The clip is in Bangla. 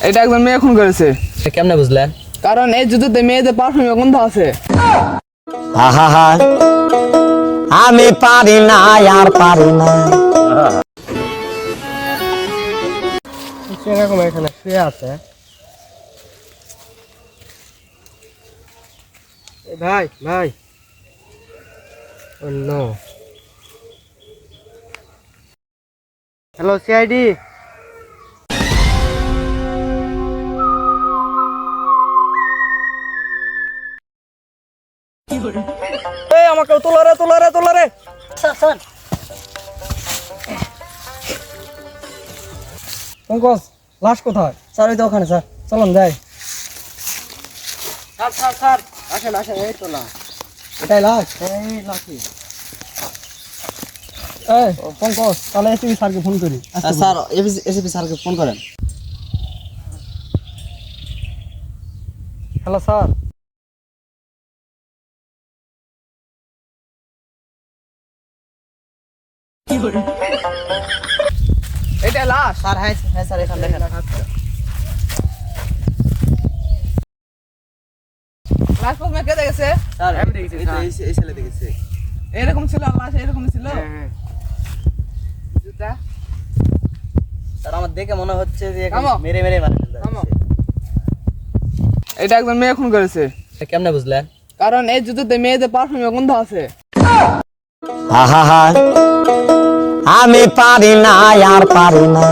এটা একজন মেয়ে খুন করেছে। কেমনে বুঝলেন? কারণ এই জুতোতে মেয়েদের পারফিউমের গন্ধ আছে। আহা আমি পারি না আর পারি না। এরকম এখানে শুয়ে আছে। ভাই ভাই নো। Hello CID. এই আমাকে তোলা রে। স্যার পঙ্কজ লাশ কোথায়? স্যার ওই তো ওখানে স্যার, চলুন যাই। স্যার আসেন এই তো লাশ। এটাই লাশ? এই লাশই। এই পঙ্কজ তাহলে এসপি স্যারকে ফোন করি। স্যার এসপি স্যারকে ফোন করেন। Hello sir. এটা লাশ। স্যার হ্যাঁ স্যার এখানে দেখেন। লাশ প্রথমে কে দেখেছে? স্যার আমি দেখেছি, এই ছেলে দেখেছে। এরকম ছিল লাশ, এরকম ছিল। হ্যাঁ। জুতা স্যার আমার দেখে মনে হচ্ছে যে থামো। মেরে মারা ফেলতে থামো। যাচ্ছে। এটা একজন মেয়ে খুন করেছে। কেমনে বুঝলেন? কারণ এই জুতোতে মেয়েদের পারফিউমের গন্ধ আছে। আহা আমি পারি না আর পারি না।